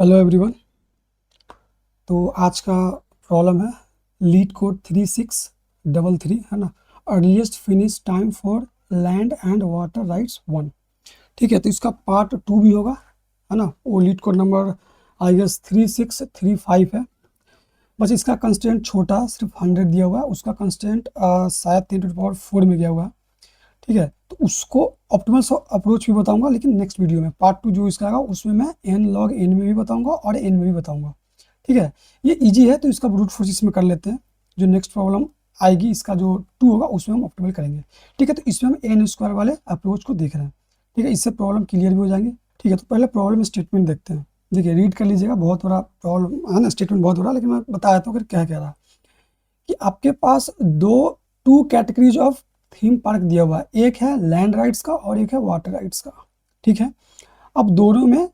Hello everyone. तो आज का प्रॉब्लम है लीड कोड 3633 है ना। Earliest finish time for land and water rights 1। ठीक है, तो इसका पार्ट 2 भी होगा है ना। वो lead code number I guess 3635 है। बस इसका कंस्टेंट छोटा सिर्फ 100 दिया हुआ है, उसका कंस्टेंट शायद 10⁴ में गया हुआ है। ठीक है, तो उसको ऑप्टिमल अप्रोच भी बताऊंगा, लेकिन नेक्स्ट वीडियो में पार्ट 2 जो इसका आएगा उसमें मैं n log n में भी बताऊंगा और n में भी बताऊंगा। ठीक है, ये इजी है तो इसका ब्रूट फोर्स इसमें कर लेते हैं। जो नेक्स्ट प्रॉब्लम आएगी इसका जो 2 होगा उसमें हम ऑप्टिमल करेंगे। ठीक है, तो इसमें हम एन स्क्वायर वाले अप्रोच को देख रहे हैं। ठीक है, इससे प्रॉब्लम क्लियर भी हो जाएंगे। ठीक है, तो पहले प्रॉब्लम स्टेटमेंट देखते हैं। देखिए, रीड कर लीजिएगा, बहुत बड़ा प्रॉब्लम है ना, स्टेटमेंट बहुत बड़ा, लेकिन मैं बता देता हूँ कि क्या कह रहा है। कि आपके पास two categories of theme park दिया हुआ है, एक है लैंड राइड्स का और एक है वाटर राइड्स का। ठीक है, अब दोनों में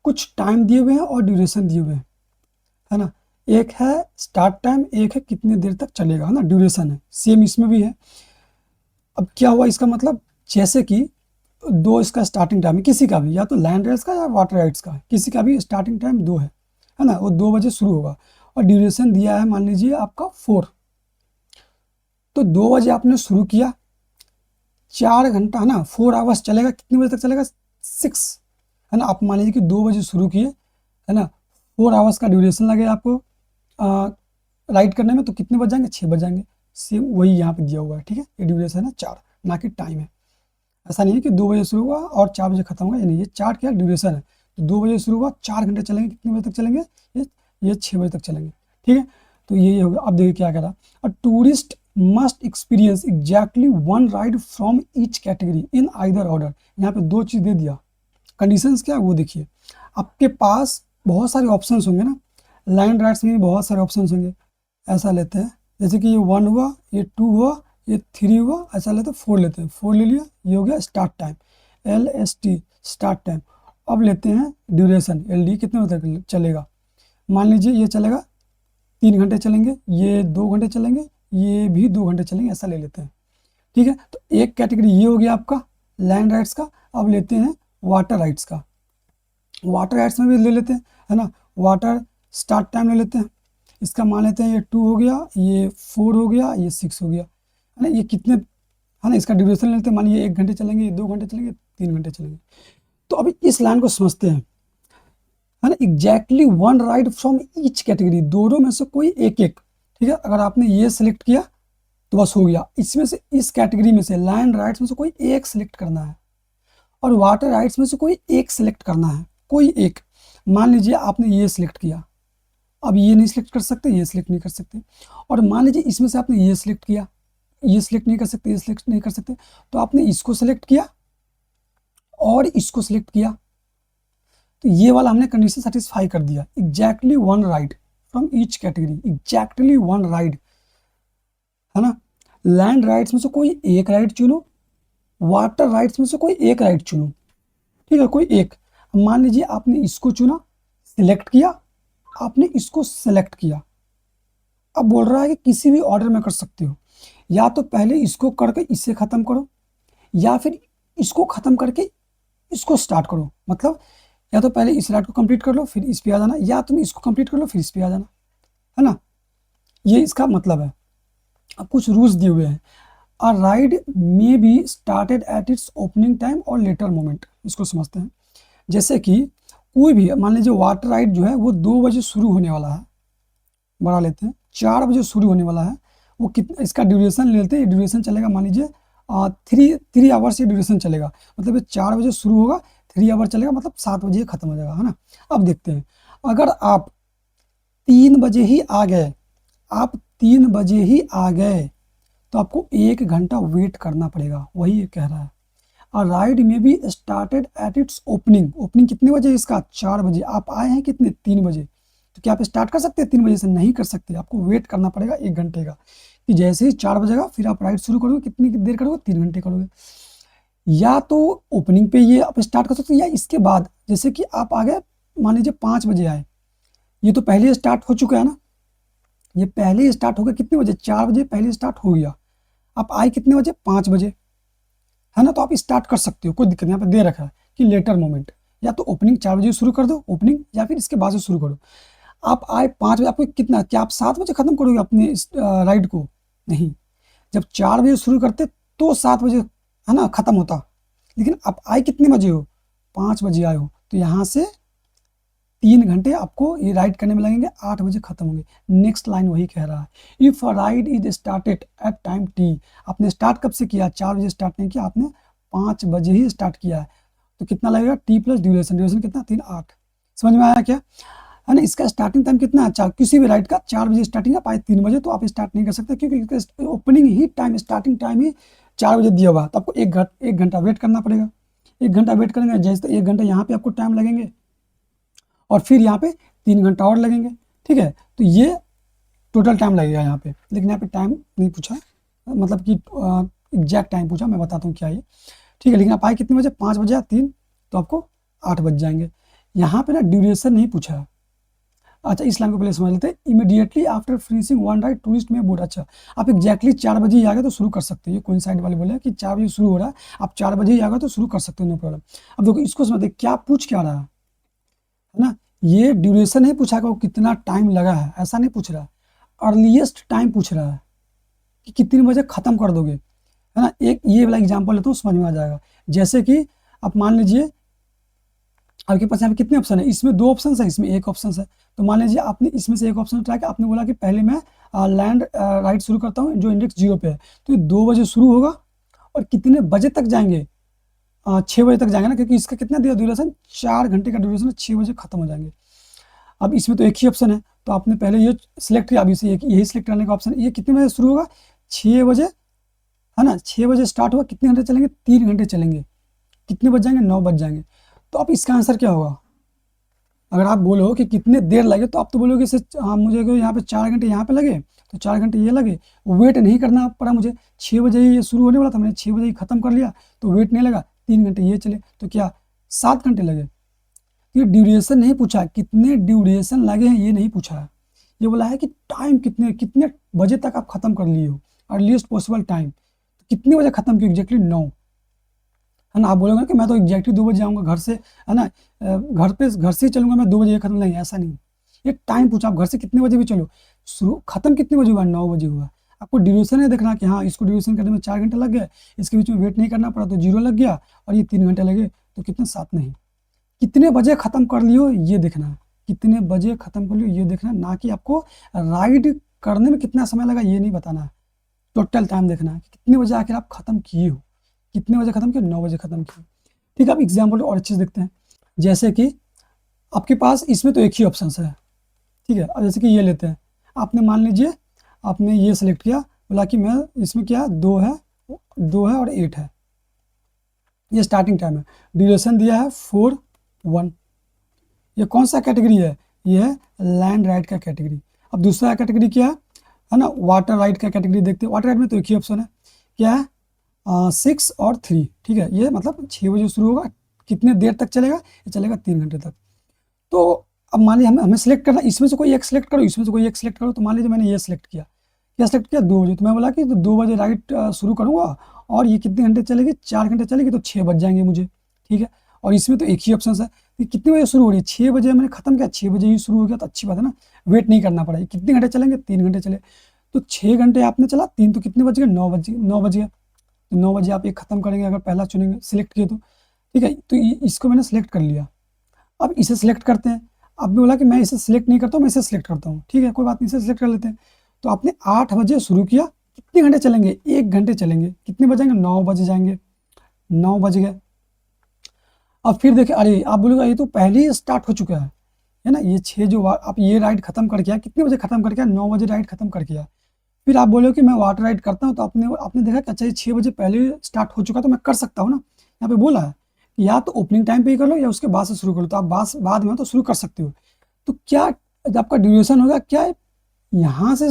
कुछ टाइम दिए हुए हैं और ड्यूरेशन दिए हुए हैं, है ना। एक है स्टार्ट टाइम, एक है कितने देर तक चलेगा, है ना, ड्यूरेशन है। सेम इसमें भी है। अब क्या हुआ इसका मतलब, जैसे कि दो इसका स्टार्टिंग टाइम है किसी का भी, या तो लैंड राइड्स का या वाटर राइड्स का, किसी का भी स्टार्टिंग टाइम 2 है ना, वो 2 बजे शुरू होगा। और ड्यूरेशन दिया है मान लीजिए आपका 4। तो 2 बजे आपने शुरू किया, 4 घंटा है ना, 4 आवर्स चलेगा। कितने बजे तक चलेगा? 6, है ना। आप मान लीजिए कि 2 बजे शुरू किए, है ना, 4 आवर्स का ड्यूरेशन लगेगा आपको राइड करने में, तो कितने बज जाएंगे? 6 बज जाएंगे। सेम वही यहाँ पे दिया हुआ है। ठीक है, ये ड्यूरेशन है 4, ना कि टाइम है। ऐसा नहीं है कि 2 बजे शुरू हुआ और 4 बजे खत्म होगा, ये नहीं, ये 4 क्या ड्यूरेशन है। तो 2 बजे शुरू हुआ, 4 घंटे चलेंगे, कितने बजे तक चलेंगे? ये ये 6 बजे तक चलेंगे। ठीक है, तो यही होगा। अब देखिए क्या कह रहा, a tourist must experience exactly 1 ride from each category in either order. यहाँ पे 2 चीज़ दे दिया। कंडीशंस क्या है वो देखिए। आपके पास बहुत सारे ऑप्शंस होंगे ना, लैंड राइड्स में भी बहुत सारे ऑप्शंस होंगे। ऐसा लेते हैं, जैसे कि ये 1 हुआ, ये 2 हुआ, ये 3 हुआ, ऐसा लेते हैं 4 लेते हैं। 4 ले लिया, ये हो गया start time, LST start time. अब लेते हैं ड्यूरेशन, LD कितने बजे तक चलेगा। मान लीजिए ये चलेगा 3 घंटे चलेंगे, ये 2 घंटे चलेंगे, ये भी 2 घंटे चलेंगे, ऐसा ले लेते हैं। ठीक है, तो एक कैटेगरी ये हो गया आपका लैंड राइड्स का। अब लेते हैं वाटर राइड्स का। वाटर राइड्स में भी ले लेते हैं, है ना। वाटर स्टार्ट टाइम ले लेते हैं, इसका मान लेते हैं ये 2 हो गया, ये 4 हो गया, ये 6 हो गया, है ना। ये कितने, है ना, इसका ड्यूरेशन ले लेते हैं। मान लीजिए 1 घंटे चलेंगे, ये 2 घंटे चलेंगे, 3 घंटे चलेंगे। तो अभी इस लाइन को समझते हैं, है ना। Exactly 1 ride from each category, दोनों में से कोई एक एक। ठीक है, अगर आपने ये सेलेक्ट किया तो बस हो गया। इसमें से, इस कैटेगरी में से, लैंड राइड्स में से कोई एक सेलेक्ट करना है, और वाटर राइड्स में से कोई एक सेलेक्ट करना है, कोई एक। मान लीजिए आपने ये सिलेक्ट किया, अब ये नहीं सिलेक्ट कर सकते, ये सिलेक्ट नहीं कर सकते। और मान लीजिए इसमें से आपने ये सिलेक्ट किया, ये सिलेक्ट नहीं कर सकते, ये सिलेक्ट नहीं कर सकते, तो आपने इसको सिलेक्ट किया और इसको सिलेक्ट किया, तो ये वाला हमने कंडीशन सेटिस्फाई कर दिया। Exactly 1 ride from each category, exactly 1 ride, है ना। लैंड राइड्स में से कोई एक राइड चुनो, वाटर राइड्स में से कोई एक राइड चुनो। ठीक है, कोई एक। मान लीजिए आपने इसको चुना, सिलेक्ट किया, आपने इसको सेलेक्ट किया। अब बोल रहा है कि किसी भी ऑर्डर में कर सकते हो, या तो पहले इसको करके इससे ख़त्म करो, या फिर इसको ख़त्म करके इसको स्टार्ट करो। मतलब या तो पहले इस राइड को कंप्लीट कर लो फिर इस पे आ जाना, या तुम इसको कंप्लीट कर लो फिर इस पे आ जाना, है ना। ये इसका मतलब है। अब कुछ रूल्स दिए हुए हैं। A ride may be started at its opening time और लेटर मोमेंट। इसको समझते हैं। जैसे कि कोई भी, मान लीजिए वाटर राइड जो है वो 2 बजे शुरू होने वाला है, बढ़ा लेते हैं 4 बजे शुरू होने वाला है। वो कितना, इसका ड्यूरेशन ले लेते हैं, ड्यूरेशन चलेगा मान लीजिए 3 आवर्स ये ड्यूरेशन चलेगा। मतलब ये 4 बजे शुरू होगा, 3 आवर चलेगा, मतलब 7 बजे खत्म हो जाएगा, है ना। अब देखते हैं, अगर आप 3 बजे ही आ गए, आप 3 बजे ही आ गए, तो आपको 1 घंटा वेट करना पड़ेगा। वही ये कह रहा है। और राइड में भी started at its opening, opening कितने बजे इसका? 4 बजे। आप आए हैं कितने? 3 बजे। तो क्या आप स्टार्ट कर सकते हैं 3 बजे से? नहीं कर सकते, आपको वेट करना पड़ेगा 1 घंटे का। कि जैसे ही 4 बजेगा फिर आप राइड शुरू करोगे, कितनी देर करोगे? 3 घंटे करोगे। या तो ओपनिंग पे ये आप स्टार्ट कर सकते हो, या इसके बाद, जैसे कि आप आ गए, मान लीजिए 5 बजे आए, ये तो पहले स्टार्ट हो चुका है ना, ये पहले ही स्टार्ट हो गया। कितने बजे? 4 बजे पहले स्टार्ट हो गया। आप आए कितने बजे? 5 बजे, है ना। तो आप स्टार्ट कर सकते हो, कोई दिक्कत नहीं। यहाँ पे दे रखा है कि लेटर मोमेंट, या तो ओपनिंग 4 बजे शुरू कर दो ओपनिंग, या फिर इसके बाद से शुरू करो। आप आए 5 बजे, आपको कितना, क्या आप 7 बजे खत्म करोगे अपने इस राइड को? नहीं, जब 4 बजे शुरू करते तो 7 बजे है ना खत्म होता, लेकिन आप आए कितने बजे हो? 5 बजे आए हो, तो यहाँ से 3 घंटे आपको ये राइड करने में लगेंगे, 8 बजे खत्म होंगे। नेक्स्ट लाइन वही कह रहा है, if ride is started at time T, आपने स्टार्ट कब से किया? 4 बजे स्टार्ट नहीं किया आपने, 5 बजे ही स्टार्ट किया है, तो कितना लगेगा? टी प्लस ड्यूरेशन, ड्यूरेशन कितना? 3 8। समझ में आया क्या? है ना, इसका स्टार्टिंग टाइम कितना है? किसी भी राइड का 4 बजे स्टार्टिंग, आप आए 3 बजे तो आप स्टार्ट नहीं कर सकते, क्योंकि इसका ओपनिंग ही टाइम, स्टार्टिंग टाइम ही 4 बजे दिया हुआ, तो आपको 1 घंटा वेट करना पड़ेगा। 1 घंटा वेट करेंगे, जैसे 1 घंटा यहाँ पे आपको टाइम लगेंगे, और फिर यहाँ पे 3 घंटा और लगेंगे, ठीक है। तो ये टोटल टाइम लगेगा यहाँ पे, लेकिन यहाँ पे टाइम नहीं पूछा, मतलब कि एग्जैक्ट टाइम पूछा, मैं बताता हूँ क्या ये, ठीक है। लेकिन आप आए कितने बजे? 5 बजे या 3, तो आपको 8 बज जाएंगे। यहाँ पे ना ड्यूरेशन नहीं पूछा है। अच्छा, इस लाइन को पहले समझ लेते हैं। Immediately after finishing one ride tourist में बोर्ड, अच्छा आप एग्जैक्टली 4 बजे ही आ गए तो शुरू कर सकते हो। ये कोइंसाइड वाले बोले कि 4 बजे शुरू हो रहा है, आप 4 बजे ही आ गए तो शुरू कर सकते हो, नो प्रॉब्लम। अब देखो इसको समझते क्या पूछ क्या रहा है ना, ये ड्यूरेशन नहीं पूछा कि वो कितना टाइम लगा है, ऐसा नहीं पूछ रहा है, अर्लीस्ट टाइम पूछ रहा है कि कितने बजे खत्म कर दोगे, है ना। एक ये वाला एग्जाम्पल लेता हूँ, समझ में आ जाएगा। जैसे कि आप मान लीजिए आपके पास यहाँ पे कितने ऑप्शन है, इसमें 2 ऑप्शन है, इसमें 1 ऑप्शन है। तो मान लीजिए आपने इसमें से 1 ऑप्शन ट्राई किया, आपने बोला कि पहले मैं लैंड राइड शुरू करता हूँ जो इंडेक्स 0 पे है, तो ये 2 बजे शुरू होगा और कितने बजे तक जाएंगे? 6 बजे तक जाएंगे ना, क्योंकि इसका कितना दिया ड्यूरेशन? 4 घंटे का ड्यूरेशन है, 6 बजे खत्म हो जाएंगे। अब इसमें तो एक ही ऑप्शन है, तो आपने पहले ये सिलेक्ट किया, अब इसे यही सिलेक्ट करने का ऑप्शन, ये कितने बजे शुरू होगा? 6 बजे, है ना। 6 बजे स्टार्ट हुआ, कितने घंटे चलेंगे? 3 घंटे चलेंगे। कितने बज जाएंगे? 9 बज जाएंगे। तो अब इसका आंसर क्या होगा? अगर आप बोलो कि कितने देर लगे, तो आप तो बोलोगे इसे मुझे यहाँ पे 4 घंटे यहाँ पे लगे, तो 4 घंटे ये लगे, वेट नहीं करना पड़ा मुझे, 6 बजे ही ये शुरू होने वाला था, मैंने 6 बजे ही खत्म कर लिया, तो वेट नहीं लगा, 3 घंटे ये चले, तो क्या 7 घंटे लगे। ये ड्यूरेशन नहीं पूछा, कितने ड्यूरेशन लगे हैं ये नहीं पूछा है, ये बोला है कि टाइम कितने कितने बजे तक आप खत्म कर लिए हो, अर्लीस्ट पॉसिबल टाइम, कितने बजे खत्म किया? एग्जैक्टली 9, है ना। आप बोलोगे कि मैं तो एग्जैक्टली 2 बजे आऊँगा घर से, है ना, घर से ही चलूँगा मैं, 2 बजे खत्म, नहीं ऐसा नहीं, ये टाइम पूछा। आप घर से कितने बजे भी चलो, शुरू खत्म कितने बजे हुआ? 9 बजे हुआ। आपको ड्यूरेशन है देखना कि हाँ इसको ड्यूरेशन करने में 4 घंटे लग गए, इसके बीच में वेट नहीं करना पड़ा तो 0 लग गया, और ये 3 घंटे लगे तो कितने? 7 नहीं, कितने बजे खत्म कर लियो ये देखना है, कितने बजे खत्म कर लियो ये देखना है, ना कि आपको राइड करने में कितना समय लगा ये नहीं बताना है, टोटल टाइम देखना है, कितने बजे आखिर आप खत्म किए हो। कितने बजे खत्म किया? 9 बजे खत्म किया। ठीक है, अब एग्जाम्पल और अच्छे से देखते हैं। जैसे कि आपके पास इसमें तो एक ही ऑप्शन है, ठीक है। अब जैसे कि ये लेते हैं, आपने मान लीजिए आपने ये सेलेक्ट किया, बोला कि मैं इसमें क्या 2 है और 8 है, ये स्टार्टिंग टाइम है, ड्यूरेशन दिया है 4 1। ये कौन सा कैटेगरी है? ये है लैंड राइड का कैटेगरी। अब दूसरा कैटेगरी क्या है ना, वाटर राइड का कैटेगरी देखते हैं। वाटर राइड में तो एक ही ऑप्शन है, क्या है? 6 और 3, ठीक है। ये मतलब 6 बजे शुरू होगा, कितने देर तक चलेगा? ये चलेगा 3 घंटे तक। तो अब मान लीजिए हमें सेलेक्ट करना, इसमें से कोई एक सेलेक्ट करो, इसमें से कोई एक सेलेक्ट करो। तो मान लीजिए मैंने ये सेलेक्ट किया, क्या सेलेक्ट किया? 2 बजे। तो मैं बोला कि 2 बजे राइड शुरू करूँगा, और ये कितने घंटे चलेगी? 4 घंटे चलेगी, तो 6 बज जाएंगे मुझे, ठीक है। और इसमें तो एक ही ऑप्शन है, ये कितने बजे शुरू हो रही है? 6 बजे मैंने खत्म किया, 6 बजे ही शुरू हो गया, तो अच्छी बात है ना, वेट नहीं करना पड़ा। कितने घंटे चलेंगे? 3 घंटे चले, तो 6 घंटे आपने चला, 3 तो कितने बज गए? 9 बज गया। तो 9 बजे आप ये खत्म करेंगे, अगर पहला चुनेंगे सिलेक्ट किए तो, ठीक है। तो इसको मैंने सेलेक्ट कर लिया, अब इसे सिलेक्ट करते हैं। अब बोला कि मैं इसे सिलेक्ट नहीं करता हूँ, मैं इसे सिलेक्ट करता हूँ, ठीक है, कोई बात नहीं, इसे सिलेक्ट कर लेते हैं। तो आपने 8 बजे शुरू किया, कितने घंटे चलेंगे? 1 घंटे चलेंगे, कितने बजेंगे? 9 बजे जाएंगे, 9 बज गए। अब फिर देखिए, अरे आप बोलोगे ये तो पहले ही स्टार्ट हो चुका है ना, ये 6 जो आप ये राइड खत्म करके आए, कितने बजे खत्म करके आए? 9 बजे राइड खत्म करके आए। फिर आप बोलो कि मैं वाटर राइड करता हूँ, तो आपने देखा कि अच्छा ये 6 बजे पहले स्टार्ट हो चुका, तो मैं कर सकता हूँ ना। यहाँ पे बोला है कि या तो ओपनिंग टाइम पे ही कर लो या उसके बाद से शुरू कर लो, तो आप बाद में तो शुरू कर सकते हो। तो क्या आपका ड्यूरेशन होगा, क्या यहाँ से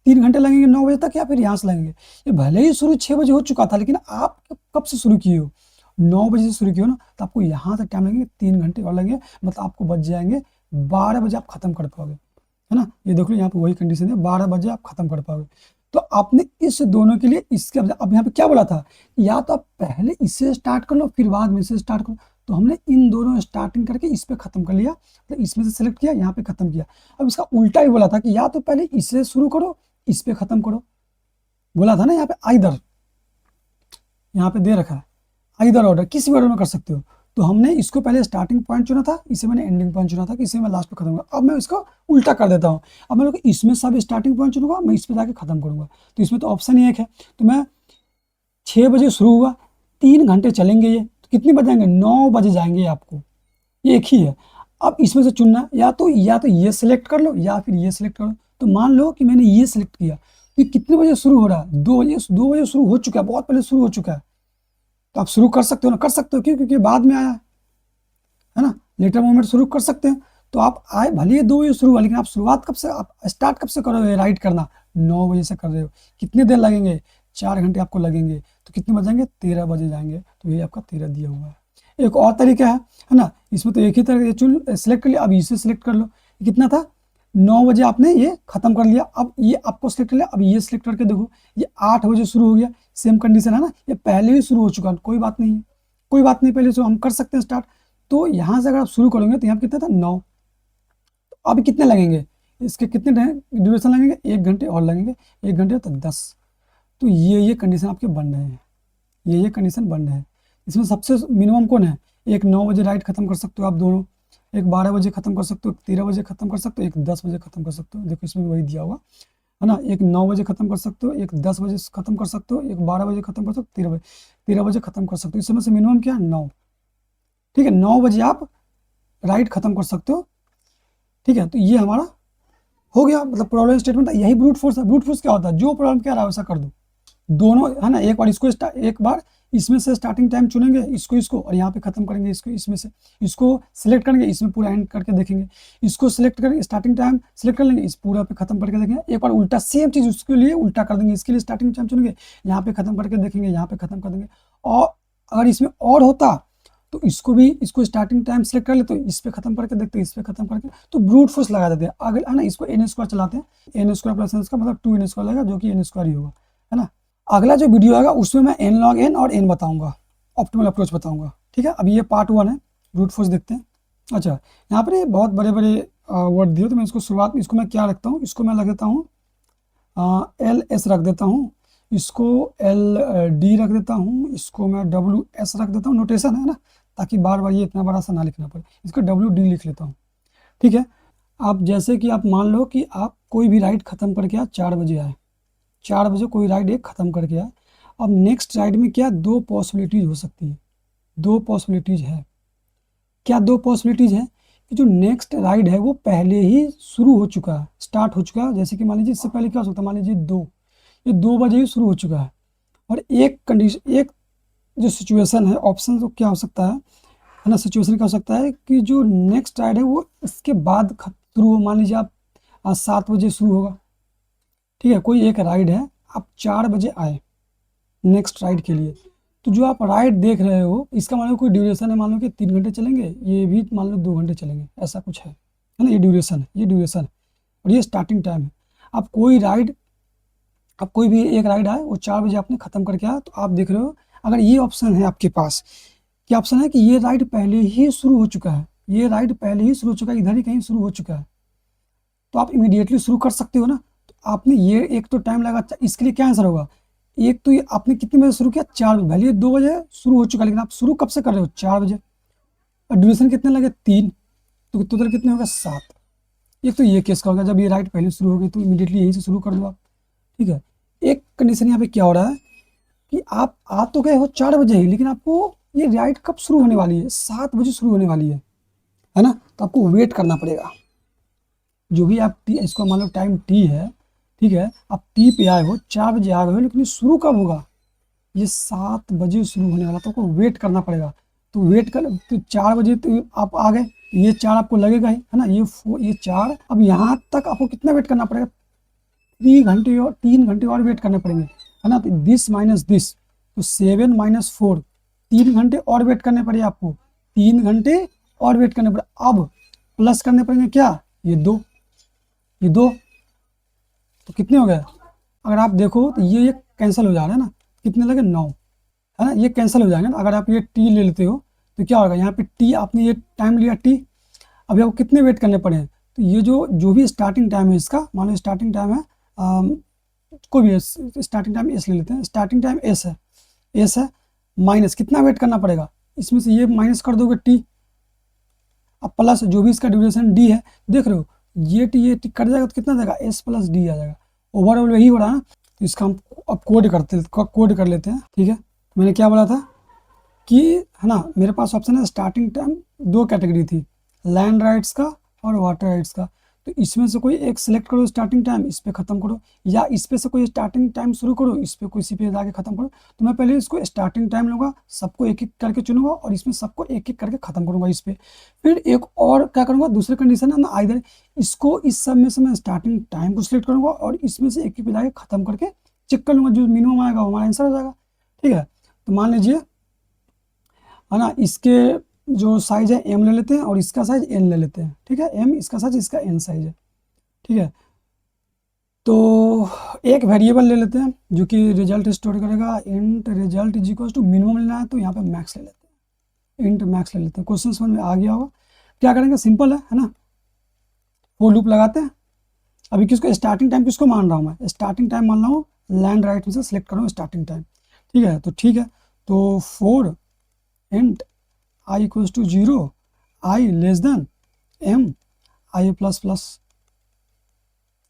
3 घंटे लगेंगे 9 बजे तक, या फिर यहाँ से लगेंगे? ये भले ही शुरू 6 बजे हो चुका था, लेकिन आप कब से शुरू किए हो? 9 बजे से शुरू किए हो ना, तो आपको यहाँ से टाइम लगेंगे 3 घंटे और लगेंगे, मतलब आपको बच जाएंगे 12 बजे आप खत्म कर पाओगे, है ना। ये देख लो यहाँ पे वही कंडीशन है, 12 बजे आप खत्म कर पाओगे। तो आपने इस दोनों के लिए इसके, अब यहाँ पे क्या बोला था, या तो आप पहले इससे स्टार्ट कर लो फिर बाद में इससे स्टार्ट करो, तो हमने इन दोनों स्टार्टिंग करके इस पे ख़त्म कर लिया, तो इसमें से सेलेक्ट किया, यहाँ पे ख़त्म किया। अब इसका उल्टा ही बोला था कि या तो पहले इससे शुरू करो, इस पे ख़त्म करो, बोला था ना। यहाँ पे आइदर, यहाँ पे दे रखा है आइदर ऑर्डर, किसी भी ऑर्डर में कर सकते हो। तो हमने इसको पहले स्टार्टिंग पॉइंट चुना था, इसे मैंने एंडिंग पॉइंट चुना था कि इसे मैं लास्ट पे खत्म करूँगा। अब मैं इसको उल्टा कर देता हूँ, अब मैं इसमें सब स्टार्टिंग पॉइंट चुनूंगा, मैं इस पर जाके खत्म करूँगा। तो इसमें तो ऑप्शन ही एक है, तो मैं 6 बजे शुरू हुआ, 3 घंटे चलेंगे ये, तो कितने बज जाएंगे, 9 बजे जाएंगे आपको, ये एक ही है। अब इसमें से चुनना, या तो ये सिलेक्ट कर लो या फिर ये सिलेक्ट कर लो। तो मान लो कि मैंने ये सिलेक्ट किया, तो कितने बजे शुरू हो रहा है, 2 बजे, 2 बजे शुरू हो चुका है, बहुत पहले शुरू हो चुका है। तो आप शुरू कर सकते हो ना, कर सकते हो, क्यों, क्योंकि बाद में आया है ना, लेटर मोमेंट शुरू कर सकते हैं। तो आप आए, भले 2 बजे शुरू हुआ, लेकिन आप शुरुआत कब से, आप स्टार्ट कब से करोगे राइट करना, 9 बजे से कर रहे हो। कितने देर लगेंगे, 4 घंटे आपको लगेंगे। तो कितने बज जाएंगे, 13 बजे जाएंगे। तो ये आपका 13 दिया हुआ है। एक और तरीका है ना, इसमें तो एक ही तरह चुन सेलेक्ट कर लिया, अब इसे सिलेक्ट कर लो, कितना था, 9 बजे आपने ये खत्म कर लिया। अब ये आपको सिलेक्ट कर लिया, अब ये सिलेक्ट करके देखो, ये 8 बजे शुरू हो गया, सेम कंडीशन है ना, ये पहले ही शुरू हो चुका है, कोई बात नहीं है, कोई बात नहीं, पहले से हम कर सकते हैं स्टार्ट। तो यहाँ से अगर आप शुरू करोगे तो यहाँ कितना था, 9। तो अब कितने लगेंगे, इसके कितने ड्यूरेशन लगेंगे, 1 घंटे और लगेंगे, 1 घंटे तो 10। तो ये कंडीशन आपके बन रहे हैं, ये कंडीशन बन रहे हैं। इसमें सबसे मिनिमम कौन है, एक 9 बजे राइट खत्म कर सकते हो आप दोनों, एक 12 बजे खत्म कर सकते हो, एक 13 बजे खत्म कर सकते हो, एक 10 बजे खत्म कर सकते हो। देखो इसमें वही दिया हुआ है ना, एक 9 बजे खत्म कर सकते हो, एक 10 बजे खत्म कर सकते हो, एक 12 बजे खत्म कर सकते हो, 13 बजे खत्म कर सकते हो। इसमें से मिनिमम क्या है, 9। ठीक है, 9 बजे आप राइट खत्म कर सकते हो। ठीक है, तो ये हमारा हो गया, मतलब प्रॉब्लम स्टेटमेंट। यही ब्रूट फोर्स है। ब्रूट फोर्स क्या होता है, जो प्रॉब्लम क्या रहा है वैसा कर दो, दोनों है ना। एक बार इसको एक बार इसमें से स्टार्टिंग टाइम चुनेंगे, इसको और यहाँ पे खत्म करेंगे, इसको इसमें से, इसको सिलेक्ट करेंगे, इसमें पूरा एंड करके देखेंगे, इसको सिलेक्ट करेंगे, स्टार्टिंग टाइम सिलेक्ट कर लेंगे, इस पूरा पे खत्म करके देखेंगे। एक बार उल्टा सेम चीज़ उसके लिए उल्टा कर देंगे, इसके लिए स्टार्टिंग टाइम चुनेंगे, यहाँ पे खत्म करके देखेंगे, यहाँ पे खत्म कर देंगे। और अगर इसमें और होता तो इसको भी, इसको स्टार्टिंग टाइम सेलेक्ट कर ले, तो इस पे खत्म करके देखते हैं, इस पे खत्म करके, तो ब्रूट फोर्स लगा देते हैं। अगर है ना, इसको एन स्क्वायर चलाते हैं, n square plus n square मतलब 2n स्क्वायर लगेगा, जो कि एन स्क्वायर ही होगा, है ना। अगला जो वीडियो आएगा उसमें मैं एन लॉग एन और एन बताऊंगा, ऑप्टिमल अप्रोच बताऊंगा। ठीक है, अब ये पार्ट 1 है, ब्रूट फोर्स देखते हैं। अच्छा, यहाँ पर ये बहुत बड़े बड़े वर्ड दिए, तो मैं इसको शुरुआत में, इसको मैं क्या रखता हूँ, इसको मैं लग देता हूँ एल एस रख देता हूँ, इसको एल डी रख देता हूँ, इसको मैं डब्ल्यू एस रख देता हूँ, नोटेशन है ना, ताकि बार बार ये इतना बड़ा सा ना लिखना पड़े। इसको डब्ल्यू डी लिख लेता हूँ। ठीक है, आप जैसे कि आप मान लो कि आप कोई भी राइड ख़त्म करके आए, 4 बजे आए, 4 बजे कोई राइड एक ख़त्म करके आए। अब नेक्स्ट राइड में क्या, 2 पॉसिबिलिटीज़ हो सकती है, 2 पॉसिबिलिटीज़ है। क्या 2 पॉसिबिलिटीज़ है कि जो नेक्स्ट राइड है वो पहले ही शुरू हो चुका है, स्टार्ट हो चुका है। जैसे कि मान लीजिए इससे पहले क्या हो सकता है, मान लीजिए 2, ये 2 बजे ही शुरू हो चुका है। और एक कंडीशन, एक जो सिचुएशन है, ऑप्शन तो क्या हो सकता है ना, सिचुएशन क्या हो सकता है कि जो नेक्स्ट राइड है वो इसके बाद शुरू हो। मान लीजिए आप आज 7 बजे शुरू होगा, ठीक है, कोई एक राइड है, आप 4 बजे आए नेक्स्ट राइड के लिए, तो जो आप राइड देख रहे हो इसका मान लो कोई ड्यूरेशन है, मान लो कि 3 घंटे चलेंगे, ये भी मान लो 2 घंटे चलेंगे, ऐसा कुछ है ना। ये ड्यूरेशन है, ये ड्यूरेशन है, और ये स्टार्टिंग टाइम है। आप कोई राइड, आप कोई भी एक राइड आए, वो 4 बजे आपने ख़त्म करके आया, तो आप देख रहे हो, अगर ये ऑप्शन है आपके पास, क्या ऑप्शन है कि ये राइड पहले ही शुरू हो चुका है, ये राइड पहले ही शुरू हो चुका है, इधर ही कहीं शुरू हो चुका है, तो आप इमीडिएटली शुरू कर सकते हो ना। तो आपने ये एक तो टाइम लगा, इसके लिए क्या आंसर होगा, एक तो ये आपने कितने बजे शुरू किया, 4 बजे, भले 2 बजे शुरू हो चुका है, लेकिन आप शुरू कब से कर रहे हो, 4 बजे, और ड्यूरेशन कितने लगे, 3, तो टोटल कितने होगा, 7। एक तो ये केस का होगा, जब ये राइड पहले शुरू हो गई तो इमीडिएटली यहीं से शुरू कर दो आप। ठीक है, एक कंडीशन यहाँ पे क्या हो रहा है कि आप आ तो गए हो 4 बजे ही, लेकिन आपको ये राइड कब शुरू होने वाली है, 7 बजे शुरू होने वाली है ना। तो आपको वेट करना पड़ेगा, जो भी आप इसको मान लो टाइम टी है, ठीक है, आप टी पे आए हो, 4 बजे आ गए हो, लेकिन शुरू कब होगा, ये 7 बजे शुरू होने वाला, तो आपको वेट करना पड़ेगा। तो वेट कर, तो 4 बजे तो आप आ गए, ये 4 आपको लगेगा ही, है ना, ये 4, अब यहाँ तक आपको कितना वेट करना पड़ेगा, 3 घंटे और वेट करने पड़ेंगे, है ना। तो दिस माइनस दिस, तो 7 माइनस 4, 3 घंटे और वेट करने पड़े आपको, 3 घंटे और वेट करने पड़े। अब प्लस करने पड़ेंगे क्या, ये 2, ये 2, तो कितने हो गए, अगर आप देखो तो ये कैंसिल हो जा रहा है ना, कितने लगे, 9, है ना, ये कैंसिल हो जाएंगे ना। अगर आप ये टी ले लेते हो तो क्या होगा, यहाँ पे टी आपने ये टाइम लिया टी, अभी आपको कितने वेट करने पड़े हैं, तो ये जो भी स्टार्टिंग टाइम है इसका, मान लो स्टार्टिंग टाइम है कोई भी स्टार्टिंग टाइम एस ले लेते हैं, स्टार्टिंग टाइम एस है माइनस कितना वेट करना पड़ेगा, इसमें से ये माइनस कर दोगे टी, अब प्लस जो भी इसका ड्यूरेशन डी है, देख रहे हो ये टी कट जाएगा तो कितना देगा, एस प्लस डी आ जाएगा, ओवरऑल वही हो रहा है। तो इसका हम अब कोड कर लेते हैं, ठीक है। मैंने क्या बोला था कि, है ना, मेरे पास ऑप्शन है स्टार्टिंग टाइम, दो कैटेगरी थी, लैंड राइट्स का और वाटर राइट्स का, तो इसमें से कोई एक सिलेक्ट करो स्टार्टिंग टाइम, इस पर ख़त्म करो, या इस पे से कोई स्टार्टिंग टाइम शुरू करो, इस पे किसी पे जाके ख़त्म करो। तो मैं पहले इसको स्टार्टिंग टाइम लूँगा, सबको एक एक करके चुनूंगा और इसमें सबको एक एक करके ख़त्म करूँगा इस पर। फिर एक और क्या करूँगा, दूसरी कंडीशन है ना, इधर इसको इस सब में से मैं स्टार्टिंग टाइम को सिलेक्ट करूँगा और इसमें से एक एक पे जाके ख़त्म करके चेक कर लूँगा, जो मिनिमम आएगा वो हमारा आंसर हो जाएगा, ठीक है। तो मान लीजिए, है ना, इसके जो साइज है एम ले लेते हैं और इसका साइज एन ले लेते हैं, ठीक है, एम इसका साइज, इसका एन साइज है, ठीक है। तो एक वेरिएबल ले लेते हैं जो कि रिजल्ट स्टोर करेगा, int result is equal to minimum लेना है तो यहाँ पे मैक्स ले लेते हैं, इंट मैक्स ले लेते हैं। क्वेश्चन समझ में आ गया होगा, क्या करेंगे, सिंपल है ना, वो लूप लगाते हैं। अभी किसको स्टार्टिंग टाइम किसको मान रहा हूँ मैं, स्टार्टिंग टाइम मान रहा हूँ, लैंड राइट में से सिलेक्ट कर रहा हूँ स्टार्टिंग टाइम, ठीक है। तो ठीक है, तो for int i equals to 0, i less than m i plus plus,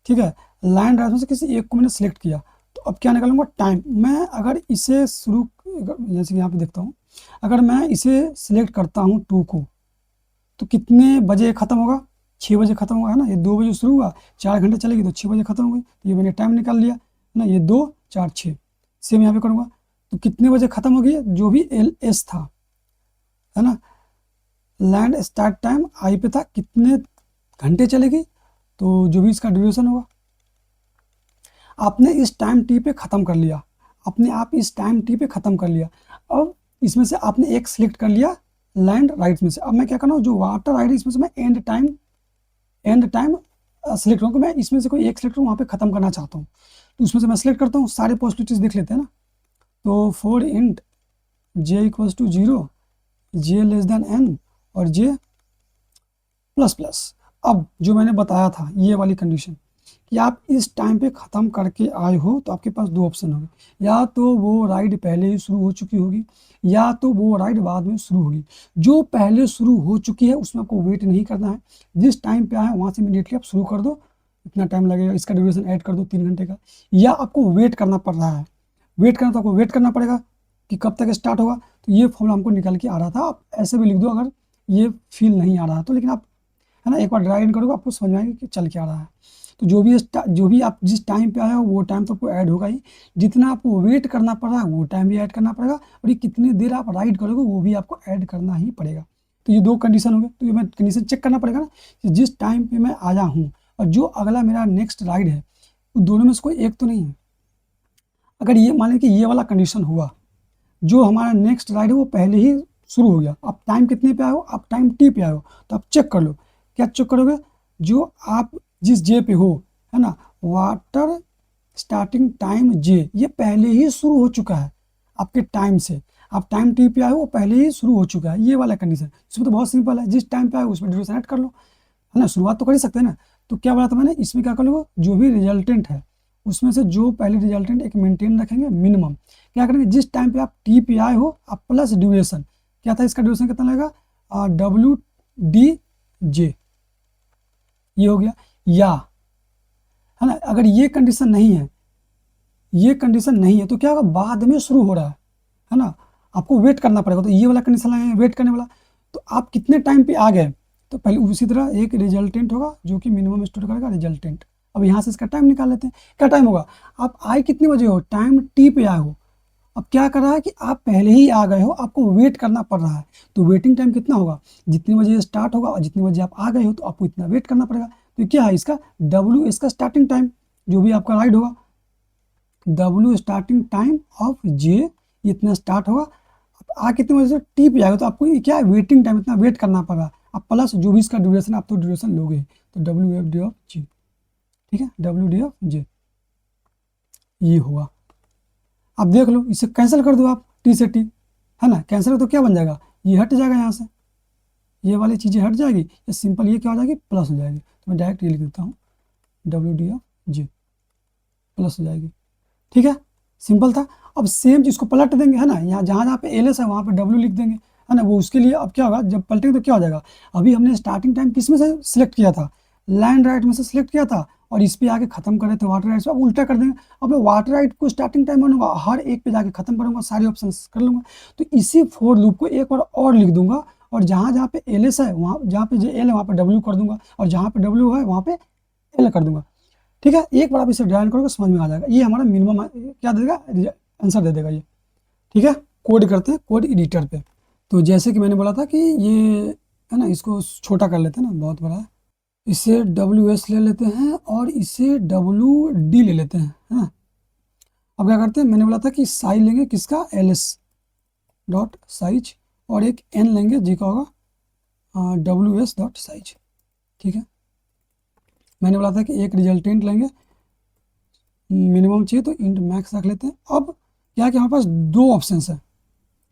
ठीक है। लाइन राइट में से किसी एक को मैंने सिलेक्ट किया, तो अब क्या निकालूंगा, टाइम। मैं अगर इसे शुरू, जैसे कि यहाँ पे देखता हूँ, अगर मैं इसे सिलेक्ट करता हूँ 2 को, तो कितने बजे ख़त्म होगा, 6 बजे ख़त्म होगा, है ना। ये 2 बजे शुरू हुआ, 4 घंटे चलेगी तो 6 बजे ख़त्म हो गई, तो ये मैंने टाइम निकाल लिया, है ना। ये 2 4 6, सेम यहाँ पे करूँगा, तो कितने बजे ख़त्म हो गई, जो भी एल एस था, है ना, लैंड स्टार्ट टाइम आई पे था, कितने घंटे चलेगी, तो जो भी इसका ड्यूरेशन होगा। आपने इस टाइम टी पे ख़त्म कर लिया, अपने आप इस टाइम टी पे ख़त्म कर लिया। अब इसमें से आपने एक सिलेक्ट कर लिया लैंड राइट में से, अब मैं क्या करना हूँ, जो वाटर राइट है इसमें से मैं एंड टाइम सिलेक्ट करूँ, मैं इसमें से कोई एक सिलेक्ट करूँ, वहाँ पे ख़त्म करना चाहता हूँ, तो उसमें से मैं सिलेक्ट करता हूँ, सारे पॉसिबिलिटीज देख लेते हैं ना। तो for int j equals to 0, j less than n और जे प्लस प्लस। अब जो मैंने बताया था ये वाली कंडीशन कि आप इस टाइम पे ख़त्म करके आए हो, तो आपके पास 2 ऑप्शन होंगे, या तो वो राइड पहले ही शुरू हो चुकी होगी, या तो वो राइड बाद में शुरू होगी। जो पहले शुरू हो चुकी है उसमें आपको वेट नहीं करना है, जिस टाइम पे आए वहाँ से इमीडिएटली आप शुरू कर दो, इतना टाइम लगेगा, इसका ड्यूरेशन ऐड कर दो 3 घंटे का। या आपको वेट करना पड़ रहा है, वेट करना तो आपको वेट करना पड़ेगा कि कब तक स्टार्ट होगा। तो ये फॉर्मूला हमको निकल के आ रहा था, आप ऐसे भी लिख दो अगर ये फील नहीं आ रहा तो, लेकिन आप, है ना, एक बार ड्राई इन करोगे आपको समझ में आएगा कि चल क्या रहा है। तो जो भी आप जिस टाइम पे आए हो वो टाइम तो आपको ऐड होगा ही, जितना आपको वेट करना पड़ रहा है वो टाइम भी ऐड करना पड़ेगा, और ये कितनी देर आप राइड करोगे वो भी आपको ऐड करना ही पड़ेगा। तो ये 2 कंडीशन हो गए, तो ये मैं कंडीशन चेक करना पड़ेगा ना कि जिस टाइम पे मैं आया हूँ और जो अगला मेरा नेक्स्ट राइड है, तो दोनों में से कोई एक तो नहीं है। अगर ये मान लें कि ये वाला कंडीशन हुआ, जो हमारा नेक्स्ट राइड है वो पहले ही शुरू हो गया, आप टाइम कितने पे आए हो, आप टाइम टी पे आए हो, तो आप चेक कर लो, क्या चेक करोगे, जो आप जिस जे पे हो, है ना, वाटर स्टार्टिंग टाइम जे, ये पहले ही शुरू हो चुका है आपके टाइम से, आप टाइम टी पे आए हो वो पहले ही शुरू हो चुका है, ये वाला कंडीशन। इसमें तो बहुत सिंपल है, जिस टाइम पे आए उसमें ड्यूरेशन ऐड कर लो, है ना, शुरुआत तो कर ही सकते हैं ना। तो क्या बोला था मैंने, इसमें क्या कर लो, जो भी रिजल्टेंट है उसमें से जो पहले रिजल्टेंट एक मेंटेन रखेंगे मिनिमम, क्या करेंगे, जिस टाइम पे आप टी पे आए हो आप प्लस ड्यूरेशन, क्या था इसका ड्यूरेशन कितना लगेगा, डब्ल्यू डी जे, ये हो गया। या, है ना, अगर ये कंडीशन नहीं है, ये कंडीशन नहीं है, तो क्या होगा, बाद में शुरू हो रहा है ना, आपको वेट करना पड़ेगा, तो ये वाला कंडीशन है वेट करने वाला। तो आप कितने टाइम पे आ गए, तो पहले उसी तरह एक रिजल्टेंट होगा जो कि मिनिमम स्टोर करेगा रिजल्टेंट। अब यहाँ से इसका टाइम निकाल लेते हैं, क्या टाइम होगा, आप आए कितने बजे हो, टाइम टी पे आए हो, अब क्या कर रहा है कि आप पहले ही आ गए हो, आपको वेट करना पड़ रहा है, तो वेटिंग टाइम कितना होगा, जितने बजे स्टार्ट होगा और जितने बजे आप आ गए हो तो आपको इतना वेट करना पड़ेगा। तो क्या है इसका डब्ल्यू, इसका स्टार्टिंग टाइम जो भी आपका राइड होगा, डब्ल्यू स्टार्टिंग टाइम ऑफ जे, इतना स्टार्ट होगा, आ कितने बजे से टी पे आएगा, तो आपको ये क्या है, वेटिंग टाइम, इतना वेट करना पड़ रहा है। अब प्लस जो भी इसका ड्यूरेशन, आप तो ड्यूरेशन लोगे, तो डब्ल्यू एफ डी ऑफ जी, ठीक है, डब्ल्यू डी ऑफ जे ये हुआ। अब देख लो, इसे कैंसिल कर दो आप, टी से टी, है ना, कैंसिल तो क्या बन जाएगा, ये हट जाएगा यहाँ से, ये वाली चीज़ें हट जाएगी, ये सिंपल ये क्या हो जाएगी, प्लस हो जाएगी। तो मैं डायरेक्ट ये लिख देता हूँ WD प्लस हो जाएगी। ठीक है, सिंपल था। अब सेम चीज़ को पलट देंगे, है ना, यहाँ जहाँ जहाँ पे LS है वहाँ पे W लिख देंगे, है ना। वो उसके लिए अब क्या होगा, जब पलटेंगे तो क्या हो जाएगा, अभी हमने स्टार्टिंग टाइम किस में से सिलेक्ट किया था, लैंड राइट में से सिलेक्ट किया था, और इस पे आके खत्म कर रहे थे वाटर राइट से। अब उल्टा कर देंगे, अब मैं वाटर राइट को स्टार्टिंग टाइम मानूंगा, हर एक पे जाके खत्म करूंगा, सारे ऑप्शन कर लूंगा। तो इसी फोर लूप को एक बार और लिख दूंगा, और जहाँ जहाँ पे LS है वहाँ, जहाँ पे L है वहाँ पे W कर दूंगा, और जहाँ पे W है वहाँ पे L कर दूंगा। ठीक है, एक बार आप इसे ड्राइव करोगे समझ में आ जाएगा। ये हमारा मिनिमम क्या दे देगा, आंसर दे देगा ये। ठीक है, कोड करते हैं कोड एडिटर पे। तो जैसे कि मैंने बोला था कि ये है ना, इसको छोटा कर लेते हैं ना, बहुत बड़ा है, इसे WS ले लेते हैं और इसे WD ले लेते हैं, है ना। अब क्या करते हैं, मैंने बोला था कि साइज लेंगे किसका, LS डॉट साइज, और एक N लेंगे जी का होगा WS डॉट साइज। ठीक है, मैंने बोला था कि एक रिजल्टेंट लेंगे, मिनिमम चाहिए तो इंट मैक्स रख लेते हैं। अब क्या है कि हमारे पास दो ऑप्शन है,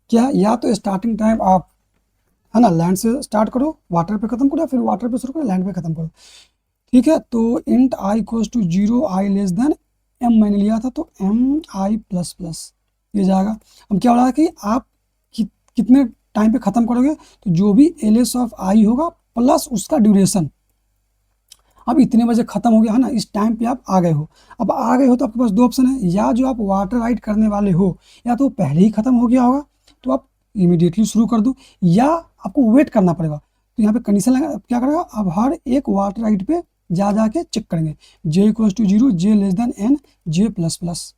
क्या, या तो स्टार्टिंग टाइम आप, है ना, लैंड से स्टार्ट करो, वाटर पे खत्म करो, या फिर वाटर पे शुरू करो, लैंड पे खत्म करो। ठीक है, तो int i equals to 0, i less than m मैंने लिया था, तो mi प्लस प्लस ये जाएगा। अब क्या हो रहा है कि आप कितने टाइम पे खत्म करोगे, तो जो भी LS ऑफ i होगा प्लस उसका ड्यूरेशन। अब इतने बजे खत्म हो गया, है ना, इस टाइम पे आप आ गए हो। अब आ गए हो तो आपके पास दो ऑप्शन है, या जो आप वाटर राइड करने वाले हो, या तो पहले ही खत्म हो गया होगा तो आप इमीडिएटली शुरू कर दो, या आपको वेट करना पड़ेगा। तो यहाँ पे कंडीशन लगा, क्या करेगा, अब हर एक वाटर राइड पे जा जाके चेक करेंगे, j equals to 0, j less than n, j plus plus.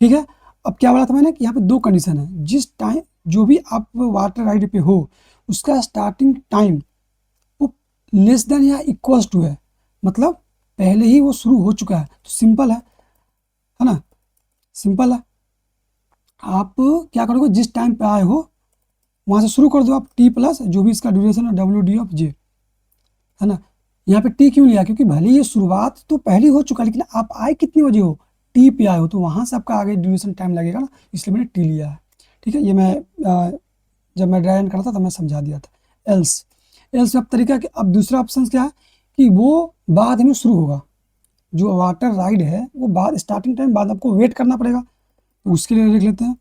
ठीक है, अब क्या बोला था मैंने कि यहाँ पे दो कंडीशन है, जिस टाइम जो भी आप वाटर राइड पे हो उसका स्टार्टिंग टाइम वो लेस देन या इक्वल्स टू है, मतलब पहले ही वो शुरू हो चुका है। तो सिंपल है ना, सिंपल है। आप क्या करोगे, जिस टाइम पे आए हो वहां से शुरू कर दो आप, t प्लस जो भी इसका ड्यूरेशन है WD ऑफ j, है ना। यहाँ पे t क्यों लिया, क्योंकि भले ये शुरुआत तो पहले हो चुका है, लेकिन आप आए कितने बजे हो, t पे आए हो, तो वहां से आपका आगे ड्यूरेशन टाइम लगेगा ना, इसलिए मैंने t लिया है। ठीक है, ये मैं जब मैं ड्राई रन करता था तब मैं समझा दिया था। एल्स, एल्स अब तरीका कि अब दूसरा ऑप्शन क्या है कि वो बाद में शुरू होगा, जो वाटर राइड है वो बाद, स्टार्टिंग टाइम बाद आपको वेट करना पड़ेगा, तो उसके लिए लिख लेते हैं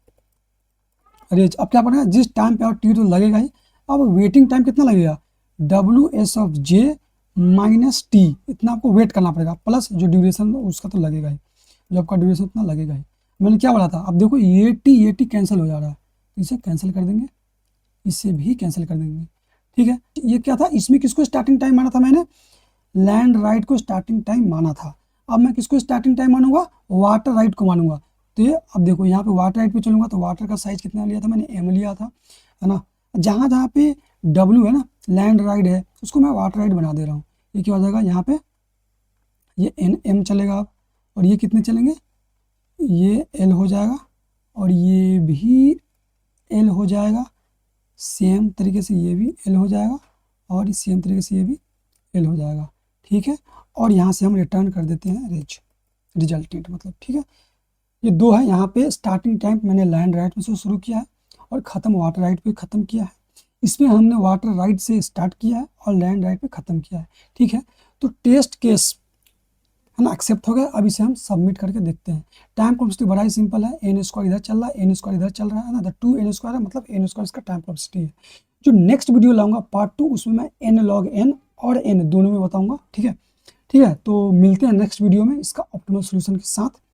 रेज। अब क्या पड़ेगा, जिस टाइम पे और टी तो लगेगा ही। अब वेटिंग टाइम कितना लगेगा, WS of j minus T, इतना आपको वेट करना पड़ेगा, प्लस जो ड्यूरेशन उसका तो लगेगा ही, जो आपका ड्यूरेशन उतना लगेगा ही। मैंने क्या बोला था, अब देखो ये टी कैंसिल हो जा रहा है, इसे कैंसिल कर देंगे, इसे भी कैंसिल कर देंगे। ठीक है, ये क्या था, इसमें किसको स्टार्टिंग टाइम माना था मैंने, लैंड राइड को स्टार्टिंग टाइम माना था। अब मैं किसको स्टार्टिंग टाइम मानूंगा, वाटर राइड को मानूंगा। तो ये अब देखो यहाँ पे वाटर राइड पे चलूंगा, तो वाटर का साइज कितना लिया था मैंने, M लिया था, है ना। जहाँ जहाँ पे W है ना, लैंड राइड है, उसको मैं वाटर राइड बना दे रहा हूँ। ये क्या हो जाएगा, यहाँ पे ये M चलेगा अब, और ये कितने चलेंगे, ये L हो जाएगा, और ये भी L हो जाएगा, सेम तरीके से ये भी L हो जाएगा, और सेम तरीके से ये भी L हो जाएगा। ठीक है, और यहाँ से हम रिटर्न कर देते हैं रेज, रिजल्टेंट मतलब। ठीक है, ये दो है, यहाँ पे स्टार्टिंग टाइम मैंने लैंड राइड में से शुरू किया है, और ख़त्म वाटर राइड पे ख़त्म किया है। इसमें हमने वाटर राइड से स्टार्ट किया है और लैंड राइड पे ख़त्म किया है। ठीक है, तो टेस्ट केस है ना एक्सेप्ट हो गया। अब इसे हम सबमिट करके देखते हैं। टाइम कॉम्प्लेक्सिटी बड़ा ही सिंपल है, n स्क्वायर इधर चल रहा है, n स्क्वायर इधर चल रहा है ना, 2n स्क्वायर है, मतलब n स्क्वायर इसका टाइम कॉम्प्लेक्सिटी है। जो नेक्स्ट वीडियो लाऊंगा पार्ट 2, उसमें मैं n log n और n दोनों में बताऊंगा। ठीक है, ठीक है, तो मिलते हैं नेक्स्ट वीडियो में इसका ऑप्टिमल सोल्यूशन के साथ।